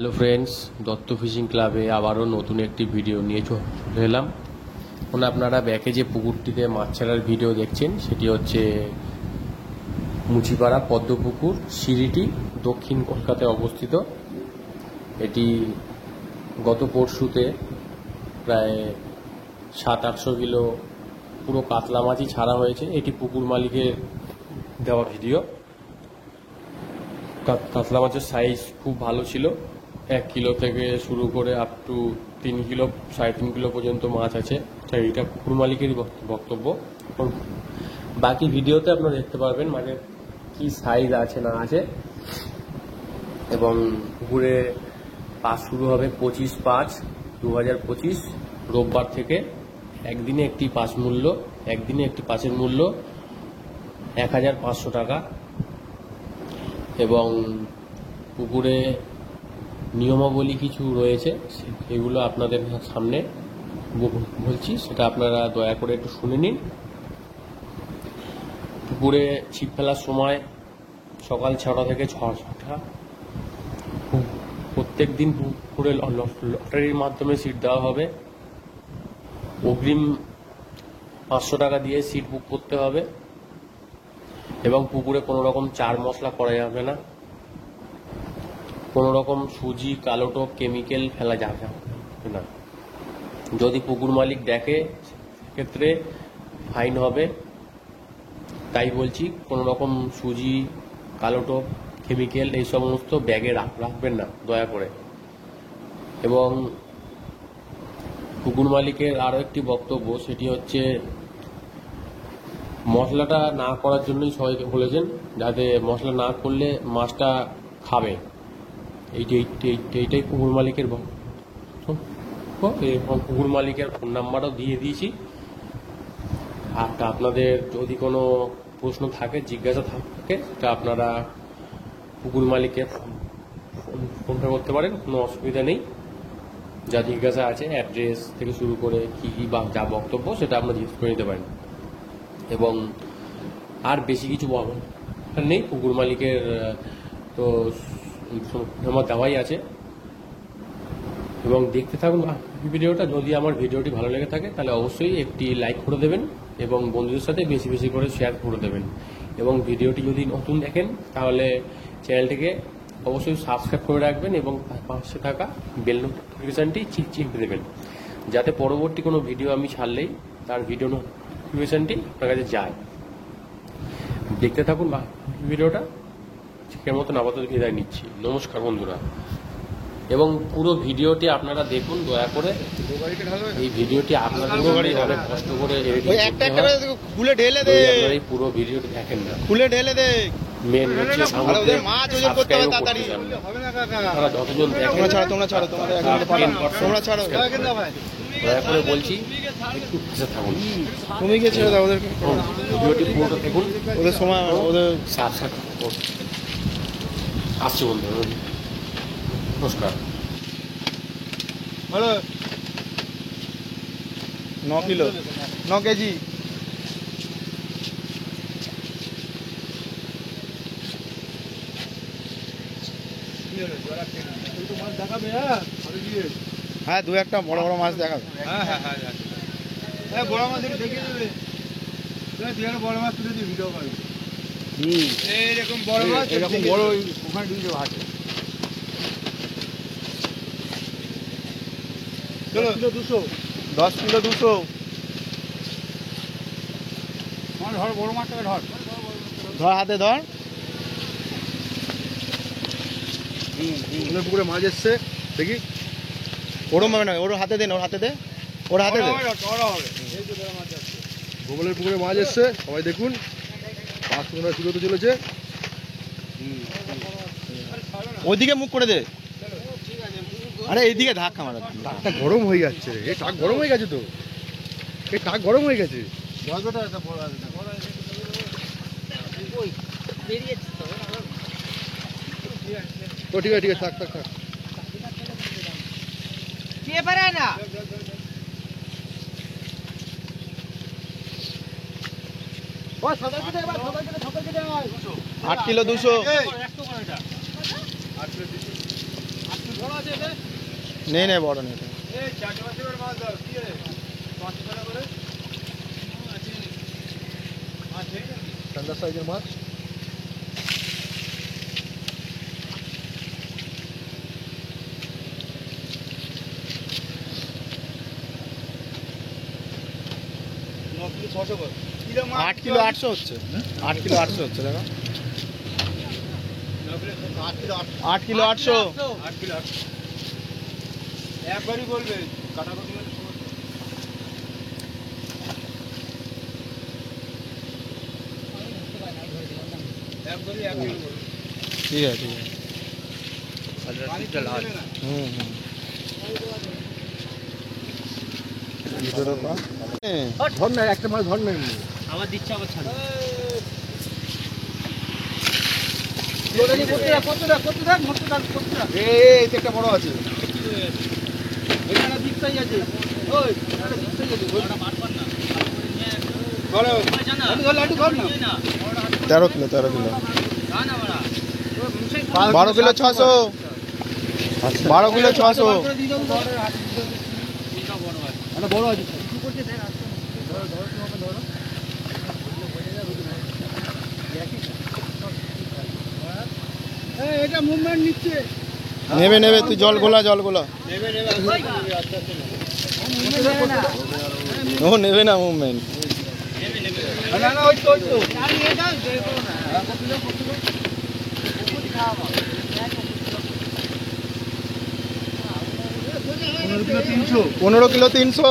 Hello friends, Dutta fishing ক্লাবে আবারও নতুন একটি ভিডিও নিয়ে চলে এলাম। এখন আপনারা ব্যাকে যে পুকুরটিতে মাছ ছাড়ার ভিডিও দেখছেন সেটি হচ্ছে মুচিপাড়া পদ্মপুকুর, সিরিটি, দক্ষিণ কলকাতায় অবস্থিত। এটি গত পরশুতে প্রায় 700-800 কিলো পুরো কাতলা মাছই ছাড়া হয়েছে। এটি পুকুর মালিকের দেওয়া ভিডিও। কাতলা মাছের সাইজ খুব ভালো ছিল, 1 কিলো থেকে শুরু করে আপ টু 3 কিলো 3.5 কিলো পর্যন্ত মাছ আছে। এটা পুকুর মালিকেরই বক্তব্য। বাকি ভিডিওতে আপনারা দেখতে পারবেন মানে কি সাইজ আছে না আছে। এবং পুকুরে পাস শুরু হবে 25/5/2025 রোববার থেকে। একদিনে একটি পাসের মূল্য 1500 টাকা। এবং পুকুরে নিয়মাবলী কিছু রয়েছে, এগুলো আপনাদের সামনে বলছি, সেটা আপনারা দয়া করে একটু শুনে নিন। পুকুরে ছিপ ফেলার সময় সকাল 6টা থেকে 6টা প্রত্যেক দিন পুকুরে লটারির মাধ্যমে সিট দেওয়া হবে। অগ্রিম 500 টাকা দিয়ে সিট বুক করতে হবে। এবং পুকুরে কোনো রকম চার মশলা করা যাবে না, কোনো রকম সুজি, কালো টোপ, কেমিক্যাল ফেলা যাবে না। যদি পুকুর মালিক দেখে সেক্ষেত্রে ফাইন হবে। তাই বলছি, কোনো রকম সুজি, কালো টোপ, কেমিক্যাল এই সমস্ত ব্যাগে রাখবেন না দয়া করে। এবং পুকুর মালিকের আরও একটি বক্তব্য, সেটি হচ্ছে মশলাটা না করার জন্যই সবাইকে বলেছেন, যাতে মশলা না করলে মাছটা খাবে। এইটাই পুকুর মালিকের পুকুর মালিকের ফোন নাম্বারও দিয়ে দিয়েছি। আপনাদের যদি কোনো প্রশ্ন থাকে, জিজ্ঞাসা থাকে, তা আপনারা পুকুর মালিকের ফোনটা করতে পারেন, কোনো অসুবিধা নেই। যা জিজ্ঞাসা আছে, অ্যাড্রেস থেকে শুরু করে কি বা যা বক্তব্য, সেটা আপনারা জিজ্ঞেস করে নিতে পারেন। এবং আর বেশি কিছু নেই, পুকুর মালিকের তো আমার দেওয়াই আছে। এবং দেখতে থাকুন ভিডিওটা। যদি আমার ভিডিওটি ভালো লেগে থাকে তাহলে অবশ্যই একটি লাইক করে দেবেন এবং বন্ধুদের সাথে বেশি বেশি করে শেয়ার করে দেবেন। এবং ভিডিওটি যদি নতুন দেখেন তাহলে চ্যানেলটিকে অবশ্যই সাবস্ক্রাইব করে রাখবেন এবং পাশে থাকা বেল নোটিফিকেশনটি চিপে দেবেন, যাতে পরবর্তী কোনো ভিডিও আমি ছাড়লেই তার ভিডিও নোটিফিকেশনটি আপনার কাছে যায়। দেখতে থাকুন ভিডিওটা। ঠিকের মতন আপাতত বিদায় নিচ্ছি। নমস্কার বন্ধুরা। এবং পুরো ভিডিওটি আপনারা দেখুন দয়া করে। এই ভিডিওটি আপনাদের অনেক কষ্ট করে আপনারা এই পুরো ভিডিওটি দেখেন না, খুলে ঢেলে দে। মেন হচ্ছে আপনারা যতজন দেখেন, দয়া করে বলছি একটু পাশে থাকুন। তুমি গিয়ে ছেড়ে দাও ওদেরকে, ভিডিওটি পুরোটা দেখুন। ওদের সময় ওদের আসছে বন্ধু। নমস্কার। 9 কিলো 9 কেজি। হ্যাঁ, দু একটা বড় বড় মাছ দেখাবে। হ্যাঁ, বড় মাছ দেখিয়ে দেবে। বড় মাছ তুলে দিয়ে ভিডিও করবে। এইরকম বড় মাছ, এরকম বড় ওখানে ঢুকে আছে। চলো 200, 10 কিলো 200। ধর বড় মাছটাকে ধর, হাতে ধর। পুকুরে মাছ এসছে দেখি। ওরম হবে না, ওর হাতে দে, ওর হাতে দে। গোবলের পুকুরে মাছ এসছে, সবাই দেখুন। মাছ তোমরা শুরু হতে চলেছে। ওইদিকে মুখ করে দে। আরে এইদিকে ধাক্কা মারা। টাকটা গরম হয়ে যাচ্ছে, এই টাক গরম হয়ে গেছে তো, এই টাক গরম হয়ে গেছে। ও ঠিক আছে, থাক। 8 কিলো 200। নেই নেই বড় নেই। ঠান্ডা সাইজের মাছ। আট কিলো 800 হচ্ছে। 8 কিলো 800 হচ্ছে দেখো। 8 কিলো 800। একবারই বলবে কাটাকুটি ঠিক আছে ঠিক আছে। হুম হুম। ধর না, একটা মাছ ধর না এমনি। আমার দিচ্ছে আবার ছাড়। এই একটা বড় আছে। এখানে দিকটাই আছে। ওই এখানে দিকটাই আছে। ওটা মারবার না। বলো। জানা। লাড্ডু ধর না। 13 কিলো 13 কিলো। না না বড়া। 12 কিলো 600। 12 কিলো 600। একটা বড় আছে। এটা মুভমেন্ট নিচ্ছে। নেবে নেবে, তুই জল গোলা জল গোলা। ও নেবে না মুভমেন্ট। না না ওই তো ওই তো। 15 কিলো 300।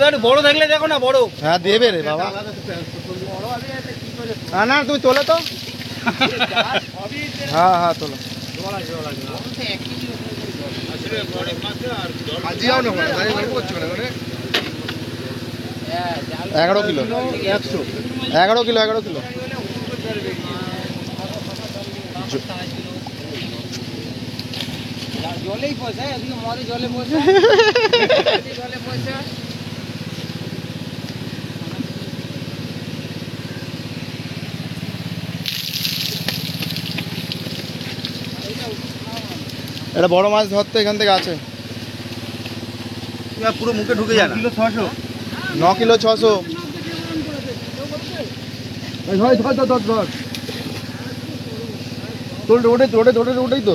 একটু বড় থাকলে দেখো না বড়। হ্যাঁ দেবে রে বাবা। না না তুমি তোলো তো। হ্যাঁ হ্যাঁ তোলো। আজি যাও না মানে তাই গল্প করছো না মানে 11 কিলো 100। 11 kilo 11 kilo. জলেই পয়সা এদিকে মরে জলে পয়সা জলে পয়সা। এটা বড় মাছ ধরতে এখান থেকে আছে। পুরো মুখে ঢুকে যায় না। কিলো 600। 9 কিলো 600। এই ধর ধর ধর ধর। তোল ওটাই তো ওটাই তো।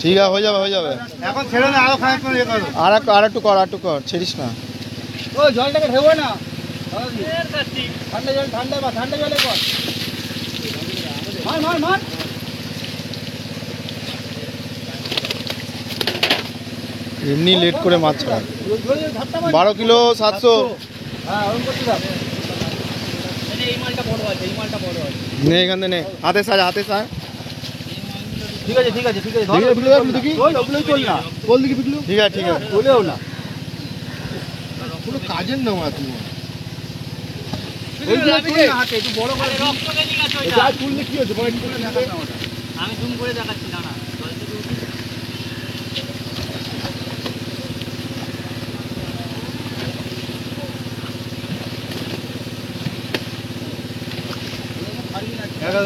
ঠিক আছে হয়ে যাবে হয়ে যাবে। এখন ছেড়ে না, আরো খানিক করে করো। আর একটু কর ছেড়িস না। ও জলটাকে ঢেবো না। ঠান্ডা জল ঠান্ডা জলে কর। মার। এমনি লেট করে মাছ ছাড়া। 12 কিলো 700। হ্যাঁ ওরকম করতে দাও। এই মালটা বড় আছে নে এখান থেকে নে। হাতে সাজ। ঠিক আছে ধর দেখি ওগুলোই তোল না। তোল দেখি বিকলু। ঠিক আছে তোলেও না। পুরো কাজের না মাছ তুমি। ওইগুলো তোল না হাতে একটু বড় করে রক্ত বেরিয়ে গেছে ওইটা। যা তুললে কি হচ্ছে বড় তুলে না। আমি জুম করে দেখাচ্ছি দাঁড়া।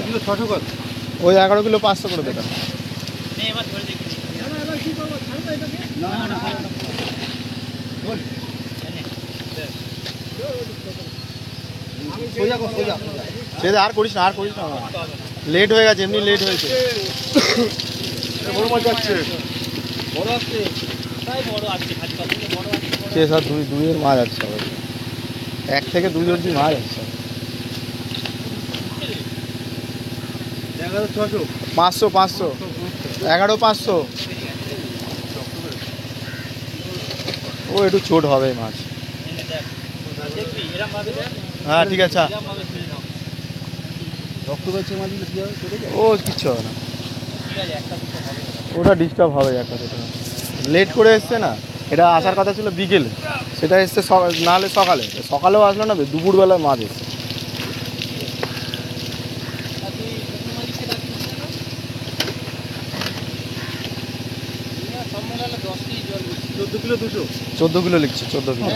কিলো 600 কত? ওই 11 কিলো 500 করে দেবে। নে এবার ধরে দেখি। সোজা। সে আর করিস না লেট হয়ে গেছে, এমনি লেট হয়েছে। বড় মাছ যাচ্ছে। বড় আছে তাই বড় আছে খালি কথা বড় আছে। সে সব দুইয়ের মাছ আছে সবাই। 1 থেকে 2 অবধি মাছ আছে। 11,600। 500 11,500। ও একটু ছোট হবে মাছ। দেখবি এরকম ভাবে দেখ। হ্যাঁ ঠিক আছে। এরকম ভাবে ছেড়ে দাও। রক্ত বেরোচ্ছে মাছগুলো কি হবে চলে যায়? ও কিচ্ছু হবে না, ঠিক আছে একটা দুটো হবে। ওটা ডিস্টার্ব হবে একটা দুটো। লেট করে এসছে না, এটা আসার কথা ছিল বিকেলে, সেটা এসছে নাহলে সকালেও আসলো না, দুপুরবেলায় মাছ এসছে। আর তুই পুকুর মালিককে ডাকছিস না? সব মেলালে 10 কেজি জল দিচ্ছি। 14 কিলো 200 14 কিলো লিখছে, 14 কিলো।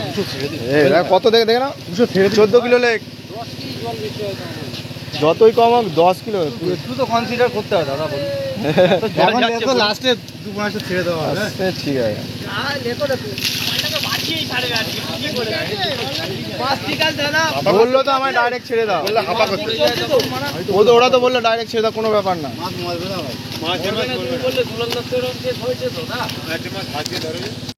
কত দেখে দেখে না, 14 কিলো লেখ। যতই কম হোক 10 কিলো একটু তো কনসিডার করতে হবে দাদা, বলুন। যখন দেখো লাস্টে 2 মাস ছেড়ে দেওয়া হবে। আচ্ছা, ঠিক আছে। বললো তো আমায় ডাইরেক্ট ছেড়ে দাও, ওরা তো বললো ডাইরেক্ট ছেড়ে দাও, কোনো ব্যাপার না। মাছ মারবে না ভাই, মাছ বললে দুলন্দার তো শেষ হয়েছে তো না, মাছ ভাগ্যে ধরে